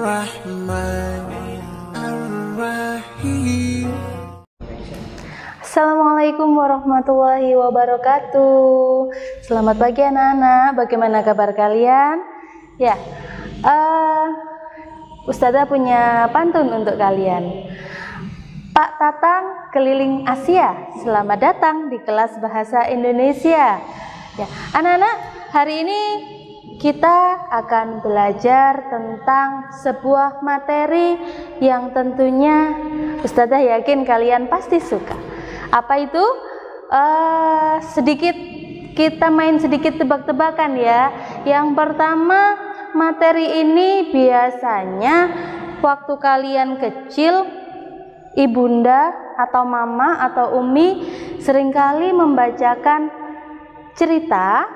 Ar-Rahman Ar-Rahim. Assalamualaikum warahmatullahi wabarakatuh. Selamat pagi anak-anak, bagaimana kabar kalian? Ya, Ustazah punya pantun untuk kalian. Pak Tatang keliling Asia, selamat datang di kelas bahasa Indonesia. Ya, anak-anak, hari ini kita akan belajar tentang sebuah materi yang tentunya Ustazah yakin kalian pasti suka. Apa itu? Kita main sedikit tebak-tebakan ya. Yang pertama, materi ini biasanya waktu kalian kecil, ibunda atau mama atau umi seringkali membacakan cerita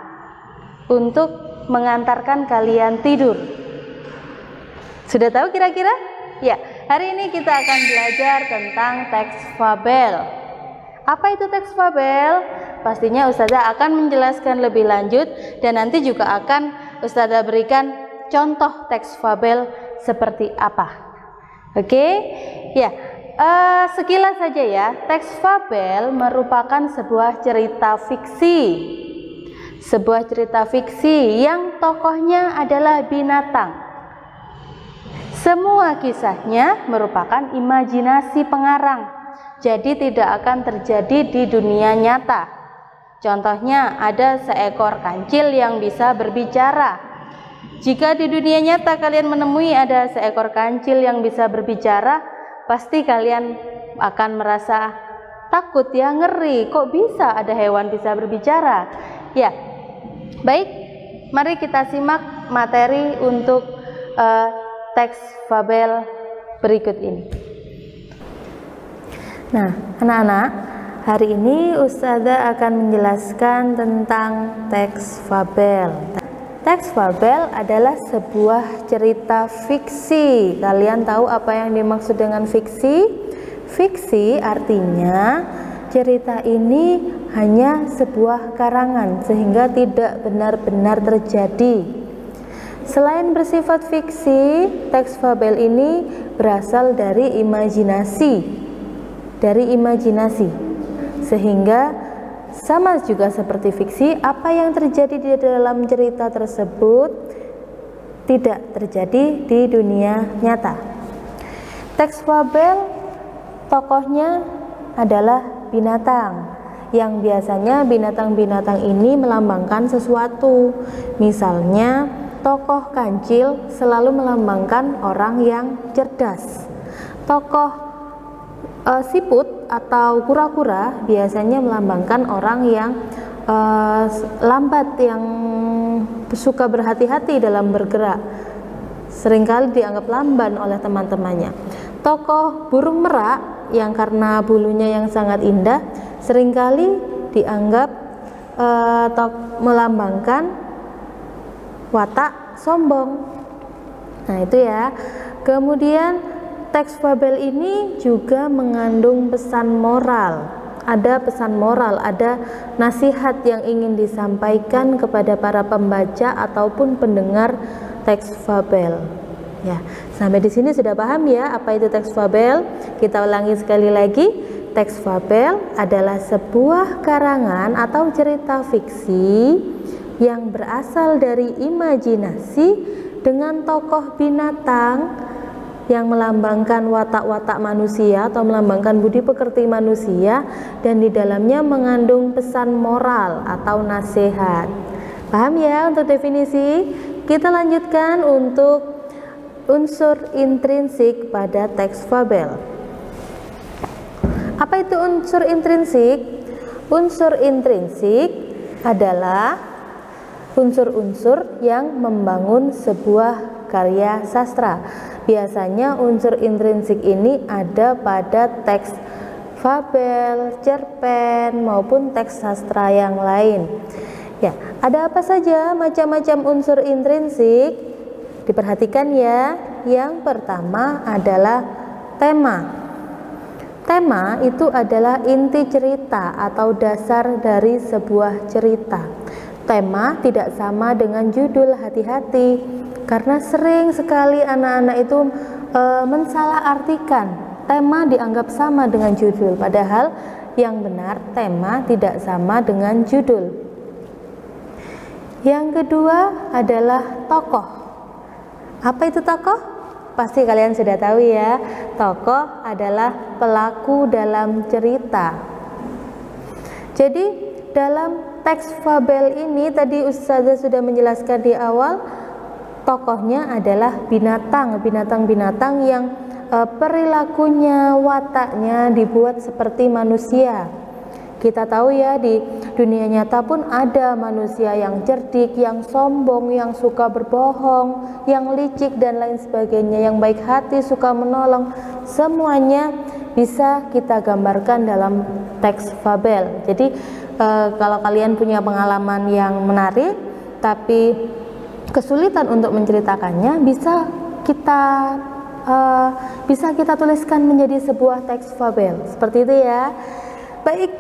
untuk mengantarkan kalian tidur. Sudah tahu kira-kira? Ya, hari ini kita akan belajar tentang teks fabel. Apa itu teks fabel? Pastinya Ustazah akan menjelaskan lebih lanjut dan nanti juga akan Ustazah berikan contoh teks fabel seperti apa. Oke? Ya, sekilas saja ya. Teks fabel merupakan sebuah cerita fiksi. Sebuah cerita fiksi yang tokohnya adalah binatang. Semua kisahnya merupakan imajinasi pengarang. Jadi tidak akan terjadi di dunia nyata. Contohnya ada seekor kancil yang bisa berbicara. Jika di dunia nyata kalian menemui ada seekor kancil yang bisa berbicara, pasti kalian akan merasa takut ya, ngeri. Kok bisa ada hewan bisa berbicara? Ya, baik. Mari kita simak materi untuk teks fabel berikut ini. Nah, anak-anak, hari ini Ustazah akan menjelaskan tentang teks fabel. Teks fabel adalah sebuah cerita fiksi. Kalian tahu apa yang dimaksud dengan fiksi? Fiksi artinya cerita ini hanya sebuah karangan sehingga tidak benar-benar terjadi. Selain bersifat fiksi, teks fabel ini berasal dari imajinasi. Sehingga sama juga seperti fiksi, apa yang terjadi di dalam cerita tersebut tidak terjadi di dunia nyata. Teks fabel tokohnya adalah binatang, yang biasanya binatang-binatang ini melambangkan sesuatu. Misalnya tokoh kancil selalu melambangkan orang yang cerdas. Tokoh siput atau kura-kura biasanya melambangkan orang yang lambat, yang suka berhati-hati dalam bergerak, seringkali dianggap lamban oleh teman-temannya. Tokoh burung merak yang karena bulunya yang sangat indah seringkali dianggap melambangkan watak sombong. Nah itu ya. Kemudian teks fabel ini juga mengandung pesan moral. Ada pesan moral, ada nasihat yang ingin disampaikan kepada para pembaca ataupun pendengar teks fabel. Ya, sampai di sini sudah paham ya apa itu teks fabel? Kita ulangi sekali lagi. Teks fabel adalah sebuah karangan atau cerita fiksi yang berasal dari imajinasi dengan tokoh binatang yang melambangkan watak-watak manusia atau melambangkan budi pekerti manusia, dan di dalamnya mengandung pesan moral atau nasihat. Paham ya untuk definisi? Kita lanjutkan untuk unsur intrinsik pada teks fabel. Apa itu unsur intrinsik? Unsur intrinsik adalah unsur-unsur yang membangun sebuah karya sastra. Biasanya unsur intrinsik ini ada pada teks fabel, cerpen maupun teks sastra yang lain. Ya, ada apa saja macam-macam unsur intrinsik? Diperhatikan ya. Yang pertama adalah tema. Tema itu adalah inti cerita atau dasar dari sebuah cerita. Tema tidak sama dengan judul, hati-hati. Karena sering sekali anak-anak itu mensalahartikan tema dianggap sama dengan judul, padahal yang benar tema tidak sama dengan judul. Yang kedua adalah tokoh. Apa itu tokoh? Pasti kalian sudah tahu ya. Tokoh adalah pelaku dalam cerita. Jadi dalam teks fabel ini tadi Ustazah sudah menjelaskan di awal, tokohnya adalah binatang-binatang yang perilakunya, wataknya dibuat seperti manusia. Kita tahu ya, di dunia nyata pun ada manusia yang cerdik, yang sombong, yang suka berbohong, yang licik dan lain sebagainya, yang baik hati, suka menolong. Semuanya bisa kita gambarkan dalam teks fabel. Jadi kalau kalian punya pengalaman yang menarik tapi kesulitan untuk menceritakannya, bisa kita tuliskan menjadi sebuah teks fabel seperti itu ya. Baik.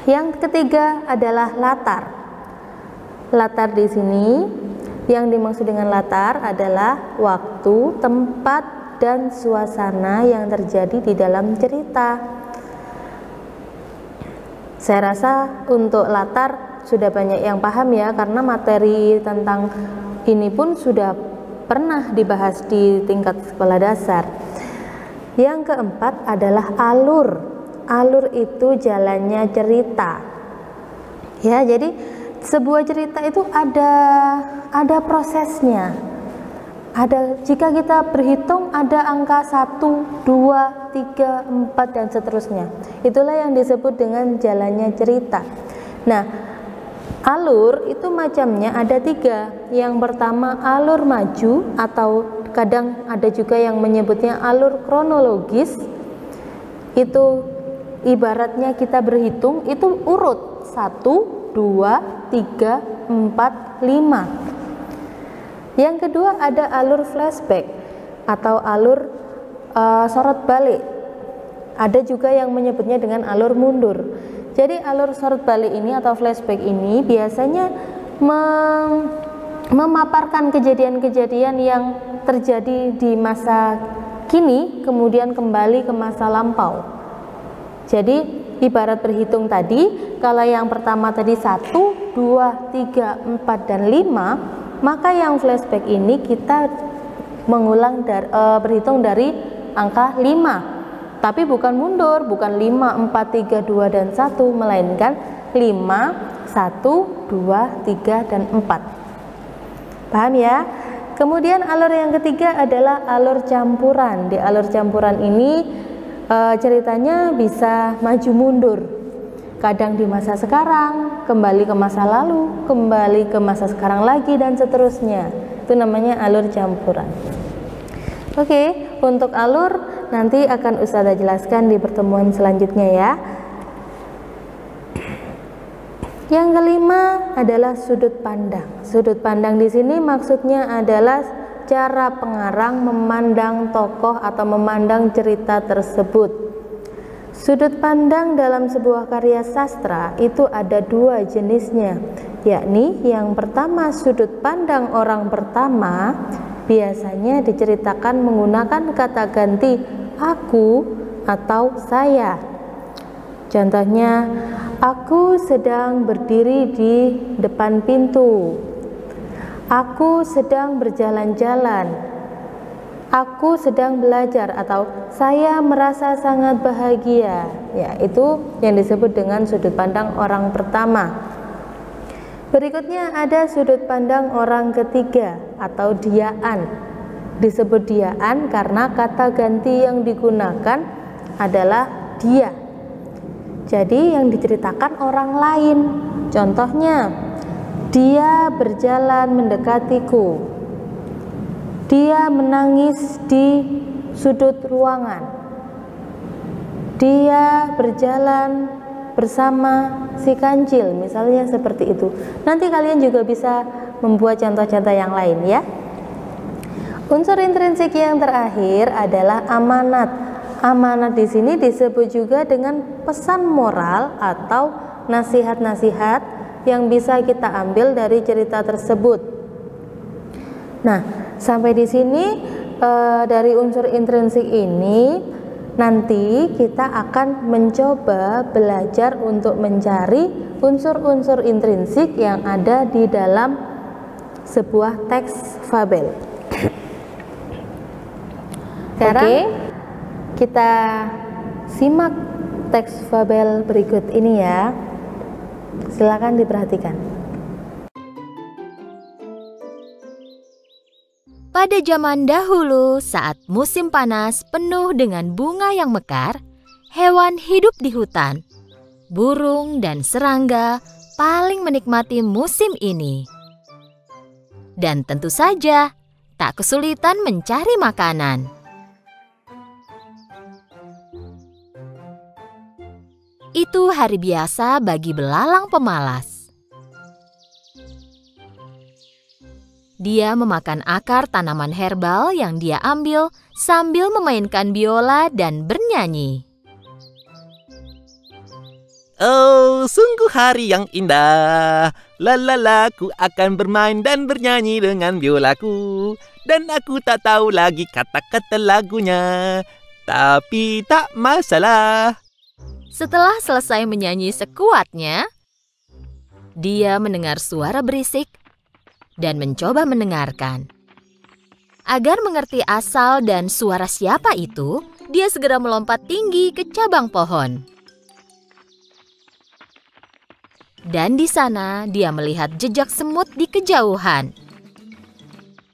Yang ketiga adalah latar. Latar di sini yang dimaksud dengan latar adalah waktu, tempat, dan suasana yang terjadi di dalam cerita. Saya rasa untuk latar sudah banyak yang paham ya, karena materi tentang ini pun sudah pernah dibahas di tingkat sekolah dasar. Yang keempat adalah alur. Alur itu jalannya cerita. Ya, jadi sebuah cerita itu ada prosesnya. Jika kita berhitung ada angka 1, 2, 3, 4 dan seterusnya. Itulah yang disebut dengan jalannya cerita. Nah, alur itu macamnya ada 3. Yang pertama alur maju, atau kadang ada juga yang menyebutnya alur kronologis. Itu ibaratnya kita berhitung itu urut 1, 2, 3, 4, 5. Yang kedua ada alur flashback atau alur sorot balik. Ada juga yang menyebutnya dengan alur mundur. Jadi alur sorot balik ini atau flashback ini biasanya memaparkan kejadian-kejadian yang terjadi di masa kini kemudian kembali ke masa lampau. Jadi ibarat berhitung tadi, kalau yang pertama tadi 1, 2, 3, 4, dan 5, maka yang flashback ini kita mengulang berhitung dari angka 5. Tapi bukan mundur, bukan 5, 4, 3, 2, dan 1, melainkan 5, 1, 2, 3, dan 4. Paham ya? Kemudian alur yang ketiga adalah alur campuran. Di alur campuran ini ceritanya bisa maju mundur, kadang di masa sekarang, kembali ke masa lalu, kembali ke masa sekarang lagi, dan seterusnya. Itu namanya alur campuran. Oke, untuk alur nanti akan Ustazah jelaskan di pertemuan selanjutnya ya. Yang kelima adalah sudut pandang. Sudut pandang di sini maksudnya adalah cara pengarang memandang tokoh atau memandang cerita tersebut. Sudut pandang dalam sebuah karya sastra itu ada 2 jenisnya, yakni yang pertama sudut pandang orang pertama biasanya diceritakan menggunakan kata ganti aku atau saya. Contohnya, aku sedang berdiri di depan pintu. Aku sedang berjalan-jalan. Aku sedang belajar, atau saya merasa sangat bahagia. Ya, itu yang disebut dengan sudut pandang orang pertama. Berikutnya ada sudut pandang orang ketiga atau diaan. Disebut diaan karena kata ganti yang digunakan adalah dia. Jadi yang diceritakan orang lain. Contohnya, dia berjalan mendekatiku. Dia menangis di sudut ruangan. Dia berjalan bersama si kancil, misalnya seperti itu. Nanti kalian juga bisa membuat contoh-contoh yang lain ya. Unsur intrinsik yang terakhir adalah amanat. Amanat di sini disebut juga dengan pesan moral atau nasihat-nasihat yang bisa kita ambil dari cerita tersebut. Nah, sampai di sini dari unsur intrinsik ini nanti kita akan mencoba belajar untuk mencari unsur-unsur intrinsik yang ada di dalam sebuah teks fabel. Sekarang kita simak teks fabel berikut ini ya. Silakan diperhatikan. Pada zaman dahulu, saat musim panas penuh dengan bunga yang mekar, hewan hidup di hutan. Burung dan serangga paling menikmati musim ini. Dan tentu saja, tak kesulitan mencari makanan. Itu hari biasa bagi belalang pemalas. Dia memakan akar tanaman herbal yang dia ambil sambil memainkan biola dan bernyanyi. Oh, sungguh hari yang indah. Lalala, ku akan bermain dan bernyanyi dengan biolaku. Dan aku tak tahu lagi kata-kata lagunya. Tapi tak masalah. Setelah selesai menyanyi sekuatnya, dia mendengar suara berisik dan mencoba mendengarkan. Agar mengerti asal dan suara siapa itu, dia segera melompat tinggi ke cabang pohon. Dan di sana dia melihat jejak semut di kejauhan.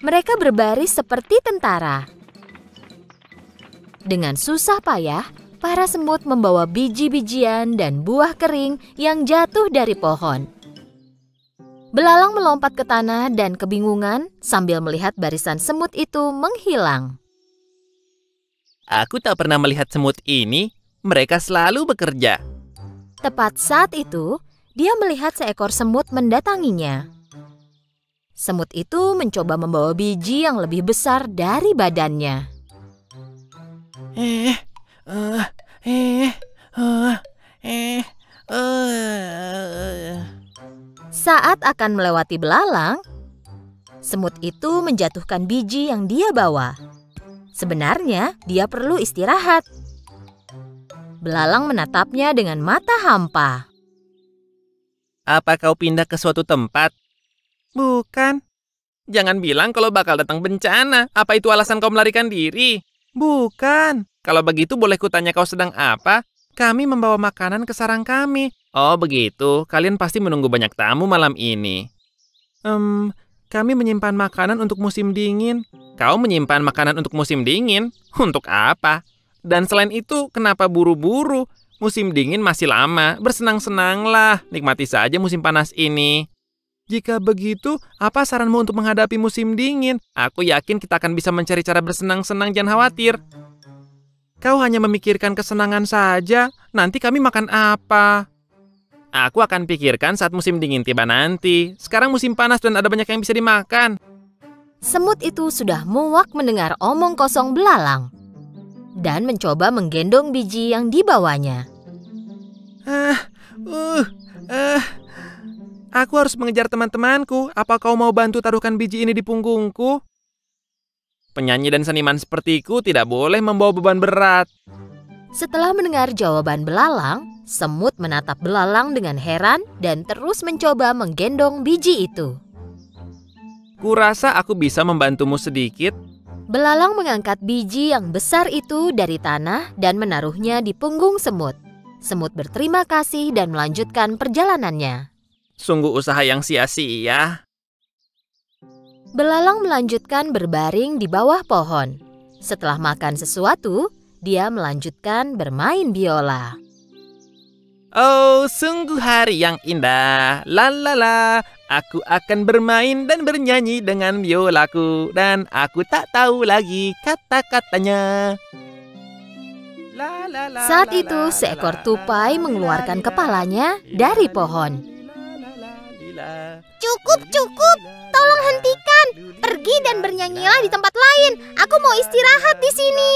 Mereka berbaris seperti tentara. Dengan susah payah, para semut membawa biji-bijian dan buah kering yang jatuh dari pohon. Belalang melompat ke tanah dan kebingungan sambil melihat barisan semut itu menghilang. Aku tak pernah melihat semut ini. Mereka selalu bekerja. Tepat saat itu, dia melihat seekor semut mendatanginya. Semut itu mencoba membawa biji yang lebih besar dari badannya. Saat akan melewati belalang, semut itu menjatuhkan biji yang dia bawa. Sebenarnya, dia perlu istirahat. Belalang menatapnya dengan mata hampa. Apa kau pindah ke suatu tempat? Bukan. Jangan bilang kalau bakal datang bencana. Apa itu alasan kau melarikan diri? Bukan. Kalau begitu boleh kutanya kau sedang apa? Kami membawa makanan ke sarang kami. Oh begitu, kalian pasti menunggu banyak tamu malam ini. Kami menyimpan makanan untuk musim dingin. Kau menyimpan makanan untuk musim dingin? Untuk apa? Dan selain itu, kenapa buru-buru? Musim dingin masih lama, bersenang-senanglah, nikmati saja musim panas ini. Jika begitu, apa saranmu untuk menghadapi musim dingin? Aku yakin kita akan bisa mencari cara bersenang-senang, jangan khawatir. Kau hanya memikirkan kesenangan saja, nanti kami makan apa? Aku akan pikirkan saat musim dingin tiba nanti. Sekarang musim panas dan ada banyak yang bisa dimakan. Semut itu sudah muak mendengar omong kosong belalang dan mencoba menggendong biji yang dibawanya. Aku harus mengejar teman-temanku. Apa kau mau bantu taruhkan biji ini di punggungku? Penyanyi dan seniman sepertiku tidak boleh membawa beban berat. Setelah mendengar jawaban belalang, semut menatap belalang dengan heran dan terus mencoba menggendong biji itu. Kurasa aku bisa membantumu sedikit. Belalang mengangkat biji yang besar itu dari tanah dan menaruhnya di punggung semut. Semut berterima kasih dan melanjutkan perjalanannya. Sungguh usaha yang sia-sia. Belalang melanjutkan berbaring di bawah pohon. Setelah makan sesuatu, dia melanjutkan bermain biola. Oh, sungguh hari yang indah. Lalala, aku akan bermain dan bernyanyi dengan biolaku. Dan aku tak tahu lagi kata-katanya. Saat itu, seekor tupai mengeluarkan kepalanya dari pohon. Cukup, cukup. Tolong hentikan. Pergi dan bernyanyilah di tempat lain. Aku mau istirahat di sini.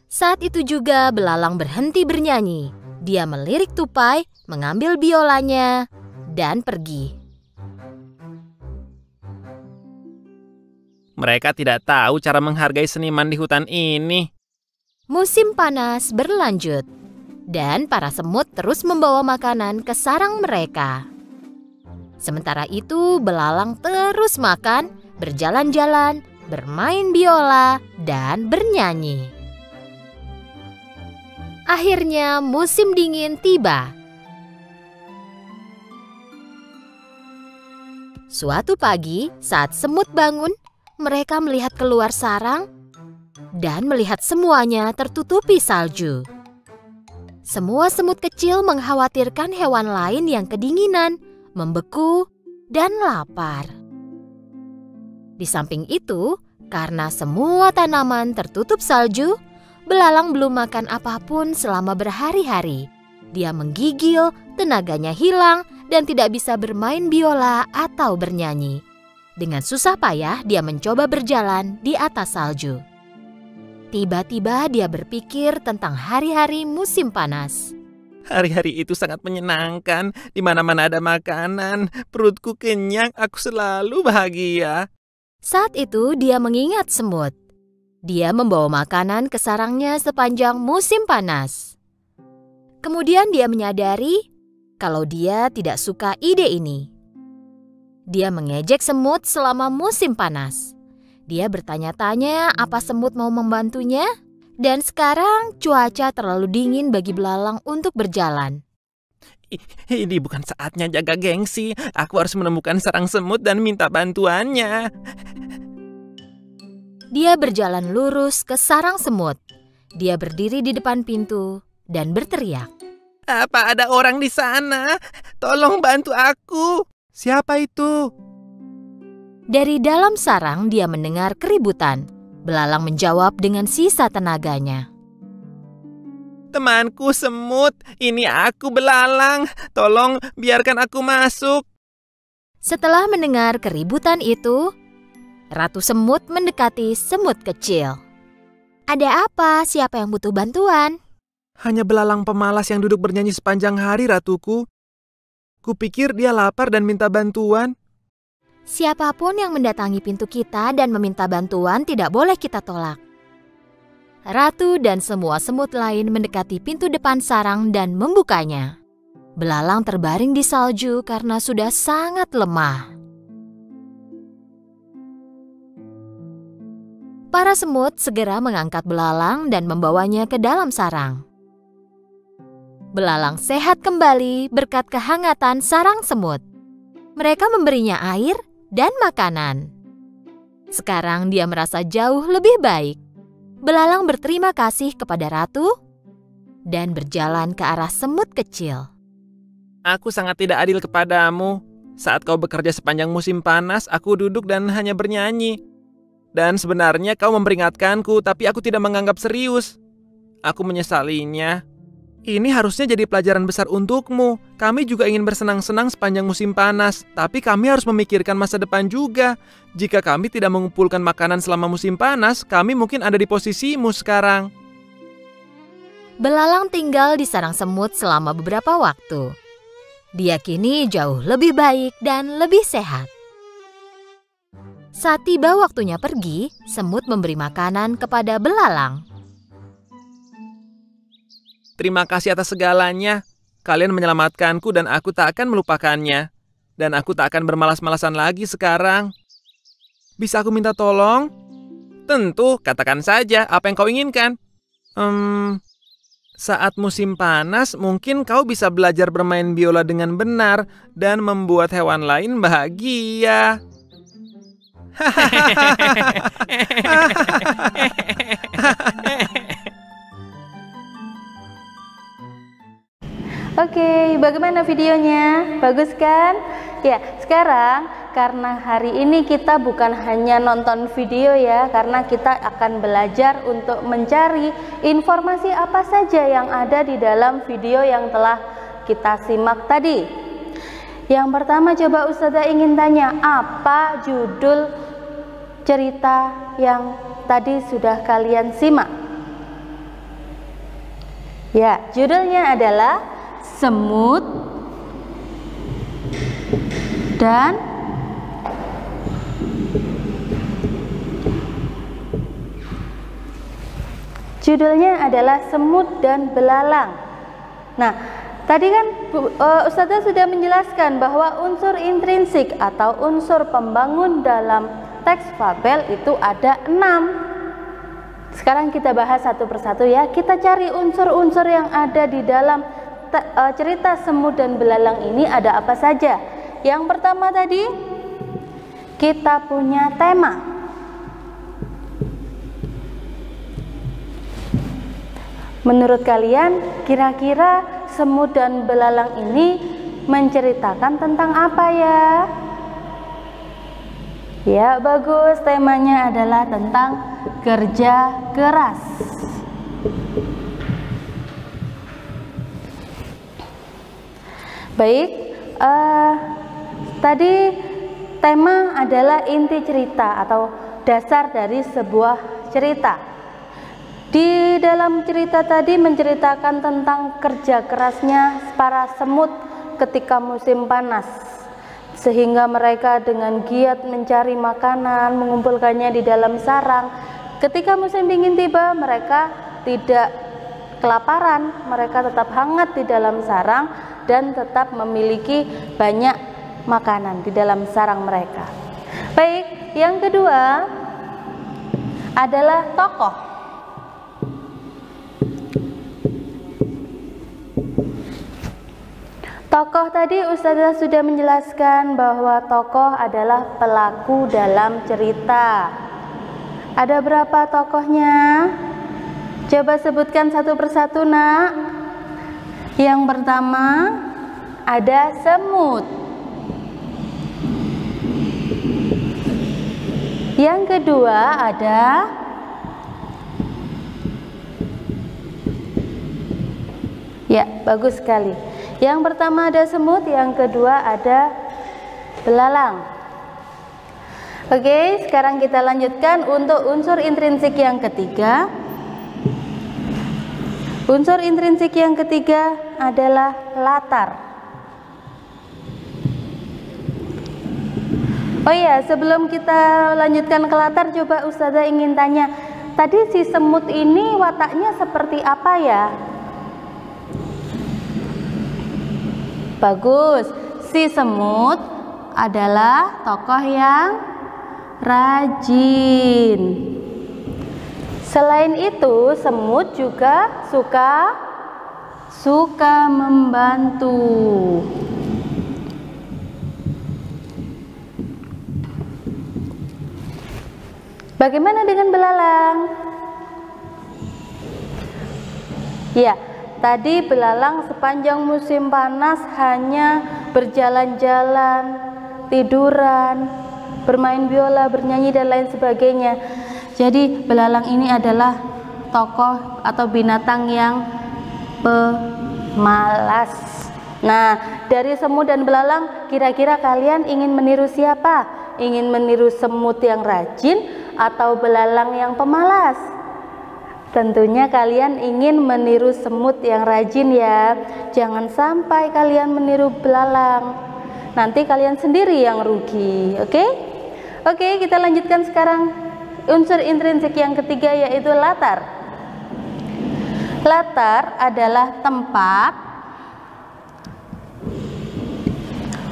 Saat itu juga belalang berhenti bernyanyi. Dia melirik tupai, mengambil biolanya, dan pergi. Mereka tidak tahu cara menghargai seniman di hutan ini. Musim panas berlanjut, dan para semut terus membawa makanan ke sarang mereka. Sementara itu, belalang terus makan, berjalan-jalan, bermain biola, dan bernyanyi. Akhirnya musim dingin tiba. Suatu pagi, saat semut bangun, mereka melihat keluar sarang dan melihat semuanya tertutupi salju. Semua semut kecil mengkhawatirkan hewan lain yang kedinginan, membeku, dan lapar. Di samping itu, karena semua tanaman tertutup salju, belalang belum makan apapun selama berhari-hari. Dia menggigil, tenaganya hilang, dan tidak bisa bermain biola atau bernyanyi. Dengan susah payah, dia mencoba berjalan di atas salju. Tiba-tiba dia berpikir tentang hari-hari musim panas. Hari-hari itu sangat menyenangkan. Di mana-mana ada makanan, perutku kenyang, aku selalu bahagia. Saat itu dia mengingat semut. Dia membawa makanan ke sarangnya sepanjang musim panas. Kemudian dia menyadari kalau dia tidak suka ide ini. Dia mengejek semut selama musim panas. Dia bertanya-tanya apa semut mau membantunya. Dan sekarang cuaca terlalu dingin bagi belalang untuk berjalan. Ini bukan saatnya jaga gengsi. Aku harus menemukan sarang semut dan minta bantuannya. Dia berjalan lurus ke sarang semut. Dia berdiri di depan pintu dan berteriak. Apa ada orang di sana? Tolong bantu aku. Siapa itu? Dari dalam sarang dia mendengar keributan. Belalang menjawab dengan sisa tenaganya. Temanku semut, ini aku belalang. Tolong biarkan aku masuk. Setelah mendengar keributan itu, Ratu Semut mendekati semut kecil. Ada apa? Siapa yang butuh bantuan? Hanya belalang pemalas yang duduk bernyanyi sepanjang hari, ratuku. Kupikir dia lapar dan minta bantuan. Siapapun yang mendatangi pintu kita dan meminta bantuan tidak boleh kita tolak. Ratu dan semua semut lain mendekati pintu depan sarang dan membukanya. Belalang terbaring di salju karena sudah sangat lemah. Para semut segera mengangkat belalang dan membawanya ke dalam sarang. Belalang sehat kembali berkat kehangatan sarang semut. Mereka memberinya air dan makanan. Sekarang dia merasa jauh lebih baik. Belalang berterima kasih kepada ratu dan berjalan ke arah semut kecil. Aku sangat tidak adil kepadamu. Saat kau bekerja sepanjang musim panas, aku duduk dan hanya bernyanyi. Dan sebenarnya kau memperingatkanku, tapi aku tidak menganggap serius. Aku menyesalinya. Ini harusnya jadi pelajaran besar untukmu. Kami juga ingin bersenang-senang sepanjang musim panas, tapi kami harus memikirkan masa depan juga. Jika kami tidak mengumpulkan makanan selama musim panas, kami mungkin ada di posisimu sekarang. Belalang tinggal di sarang semut selama beberapa waktu. Dia kini jauh lebih baik dan lebih sehat. Saat tiba waktunya pergi, semut memberi makanan kepada belalang. Terima kasih atas segalanya. Kalian menyelamatkanku dan aku tak akan melupakannya. Dan aku tak akan bermalas-malasan lagi sekarang. Bisa aku minta tolong? Tentu, katakan saja apa yang kau inginkan. Saat musim panas, mungkin kau bisa belajar bermain biola dengan benar dan membuat hewan lain bahagia. Oke, bagaimana videonya? Bagus kan? Ya, sekarang karena hari ini kita bukan hanya nonton video ya, karena kita akan belajar untuk mencari informasi apa saja yang ada di dalam video yang telah kita simak tadi. Yang pertama coba Ustazah ingin tanya, apa judul cerita yang tadi sudah kalian simak? Ya, judulnya adalah Semut dan Judulnya adalah Semut dan Belalang. Nah, tadi kan Ustazah sudah menjelaskan bahwa unsur intrinsik atau unsur pembangun dalam teks fabel itu ada 6. Sekarang kita bahas satu persatu ya. Kita cari unsur-unsur yang ada di dalam cerita Semut dan Belalang ini ada apa saja. Yang pertama tadi kita punya tema. Menurut kalian kira-kira Semut dan Belalang ini menceritakan tentang apa ya? Ya, bagus. Temanya adalah tentang kerja keras. Baik, tadi tema adalah inti cerita atau dasar dari sebuah cerita. Di dalam cerita tadi menceritakan tentang kerja kerasnya para semut ketika musim panas, sehingga mereka dengan giat mencari makanan, mengumpulkannya di dalam sarang. Ketika musim dingin tiba, mereka tidak kelaparan, mereka tetap hangat di dalam sarang dan tetap memiliki banyak makanan di dalam sarang mereka. Baik, yang kedua adalah tokoh. Tokoh tadi Ustazah sudah menjelaskan bahwa tokoh adalah pelaku dalam cerita. Ada berapa tokohnya? Coba sebutkan satu persatu, Nak. Yang pertama ada semut. Yang kedua ada ya, bagus sekali. Yang pertama ada semut, yang kedua ada belalang. Oke, sekarang kita lanjutkan untuk unsur intrinsik yang ketiga. Unsur intrinsik yang ketiga adalah latar. Oh iya, sebelum kita lanjutkan ke latar, coba Ustazah ingin tanya, tadi si semut ini wataknya seperti apa ya? Bagus, si semut adalah tokoh yang rajin. Selain itu, semut juga suka membantu. Bagaimana dengan belalang? Ya, tadi belalang sepanjang musim panas hanya berjalan-jalan, tiduran, bermain biola, bernyanyi dan lain sebagainya. Jadi belalang ini adalah tokoh atau binatang yang pemalas. Nah, dari semut dan belalang, kira-kira kalian ingin meniru siapa? Ingin meniru semut yang rajin atau belalang yang pemalas? Tentunya kalian ingin meniru semut yang rajin ya. Jangan sampai kalian meniru belalang. Nanti kalian sendiri yang rugi, oke? Oke, kita lanjutkan sekarang unsur intrinsik yang ketiga, yaitu latar. Latar adalah tempat,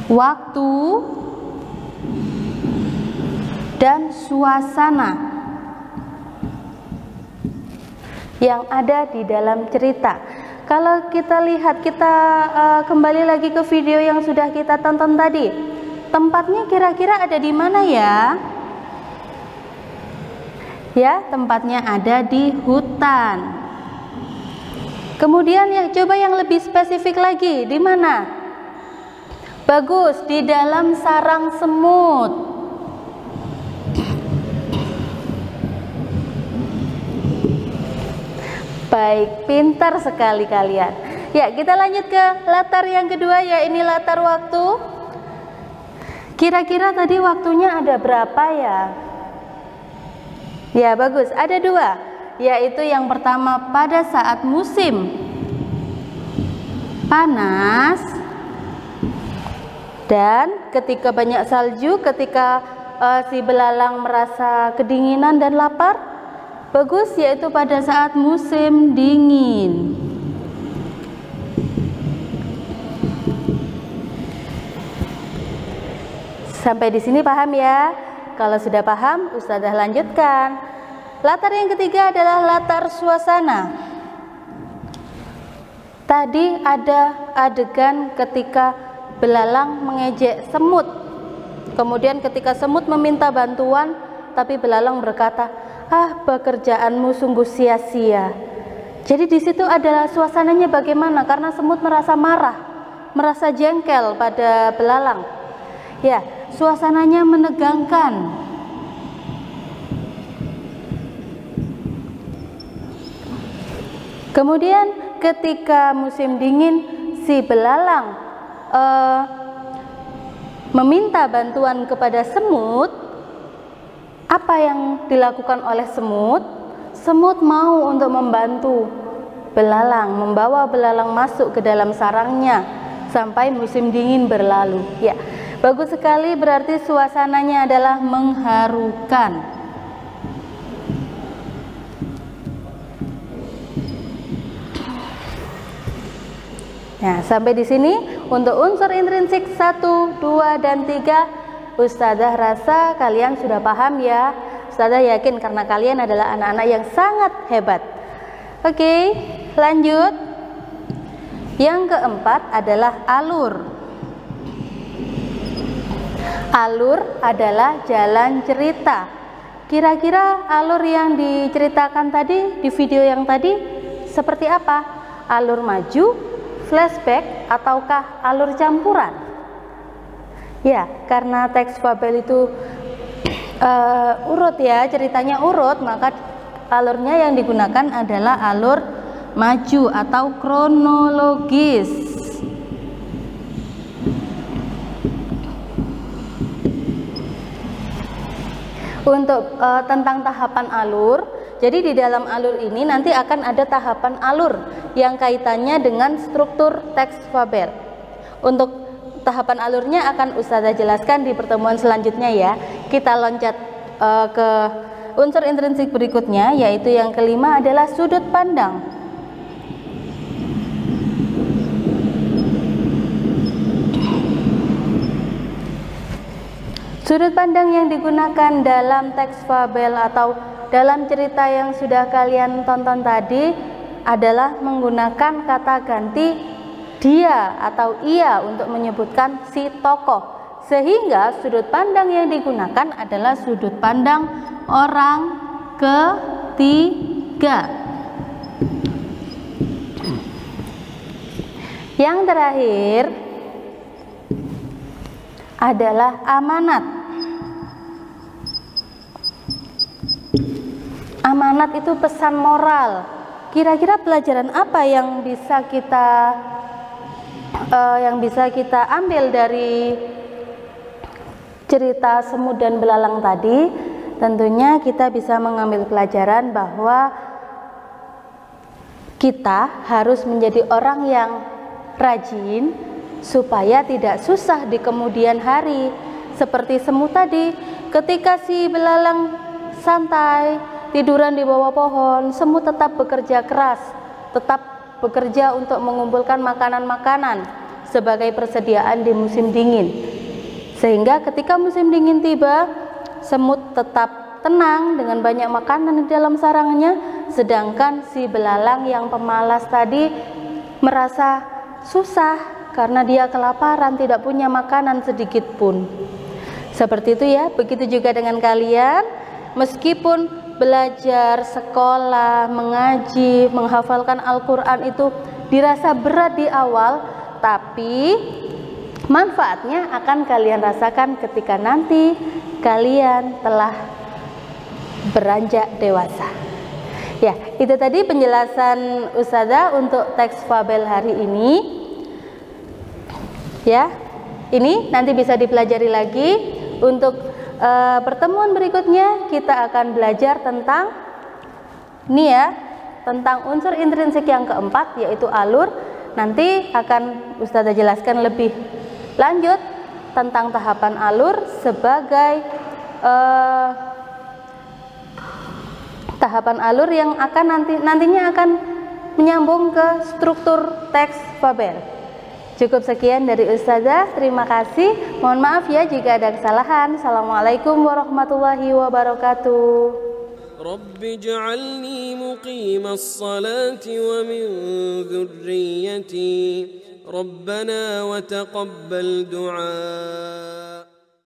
waktu, dan suasana yang ada di dalam cerita. Kalau kita lihat, kita kembali lagi ke video yang sudah kita tonton tadi. Tempatnya kira-kira ada di mana ya? Ya, tempatnya ada di hutan. Kemudian coba yang lebih spesifik lagi, di mana? Bagus, di dalam sarang semut. Baik, pintar sekali kalian. Ya, kita lanjut ke latar yang kedua, ya, ini latar waktu. Kira-kira tadi waktunya ada berapa ya? Ya, bagus, ada dua, yaitu yang pertama pada saat musim panas dan ketika banyak salju, ketika si belalang merasa kedinginan dan lapar. Bagus, yaitu pada saat musim dingin. Sampai di sini paham ya? Kalau sudah paham, Ustazah lanjutkan. Latar yang ketiga adalah latar suasana. Tadi ada adegan ketika belalang mengejek semut. Kemudian ketika semut meminta bantuan, tapi belalang berkata, "Ah, pekerjaanmu sungguh sia-sia." Jadi di situ adalah suasananya bagaimana? Karena semut merasa marah, merasa jengkel pada belalang. Ya, suasananya menegangkan. Kemudian ketika musim dingin, si belalang meminta bantuan kepada semut. Apa yang dilakukan oleh semut? Semut mau untuk membantu belalang, membawa belalang masuk ke dalam sarangnya sampai musim dingin berlalu. Ya, bagus sekali, berarti suasananya adalah mengharukan. Nah, sampai di sini untuk unsur intrinsik 1, 2, dan 3, Ustazah rasa kalian sudah paham ya. Ustazah yakin karena kalian adalah anak-anak yang sangat hebat. Oke, lanjut. Yang keempat adalah alur. Alur adalah jalan cerita. Kira-kira alur yang diceritakan tadi di video yang tadi seperti apa? Alur maju, flashback, ataukah alur campuran? Ya, karena teks fabel itu urut ya, ceritanya urut, maka alurnya yang digunakan adalah alur maju atau kronologis. Untuk tentang tahapan alur, jadi di dalam alur ini nanti akan ada tahapan alur yang kaitannya dengan struktur teks fabel. Untuk tahapan alurnya akan Ustazah jelaskan di pertemuan selanjutnya ya. Kita loncat ke unsur intrinsik berikutnya, yaitu yang kelima adalah sudut pandang. Sudut pandang yang digunakan dalam teks fabel atau dalam cerita yang sudah kalian tonton tadi adalah menggunakan kata ganti dia atau ia untuk menyebutkan si tokoh, sehingga sudut pandang yang digunakan adalah sudut pandang orang ketiga. Yang terakhir adalah amanat. Amanat itu pesan moral. Kira-kira pelajaran apa yang bisa kita ambil dari cerita semut dan belalang tadi? Tentunya kita bisa mengambil pelajaran bahwa kita harus menjadi orang yang rajin supaya tidak susah di kemudian hari. Seperti semut tadi, ketika si belalang santai tiduran di bawah pohon, semut tetap bekerja keras, tetap bekerja untuk mengumpulkan makanan-makanan sebagai persediaan di musim dingin. Sehingga ketika musim dingin tiba, semut tetap tenang dengan banyak makanan di dalam sarangnya, sedangkan si belalang yang pemalas tadi merasa susah karena dia kelaparan, tidak punya makanan sedikit pun. Seperti itu ya, begitu juga dengan kalian. Meskipun belajar, sekolah, mengaji, menghafalkan Al-Quran itu dirasa berat di awal, tapi manfaatnya akan kalian rasakan ketika nanti kalian telah beranjak dewasa. Ya, itu tadi penjelasan Ustazah untuk teks fabel hari ini. Ya, ini nanti bisa dipelajari lagi. Untuk pertemuan berikutnya kita akan belajar tentang ini ya, tentang unsur intrinsik yang keempat, yaitu alur. Nanti akan Ustazah jelaskan lebih lanjut tentang tahapan alur sebagai tahapan alur yang akan nantinya akan menyambung ke struktur teks fabel. Cukup sekian dari Ustazah, terima kasih. Mohon maaf ya jika ada kesalahan. Assalamualaikum warahmatullahi wabarakatuh. رب اجعلني مقيم الصلاة ومن ذريتي ربنا وتقبل دعاء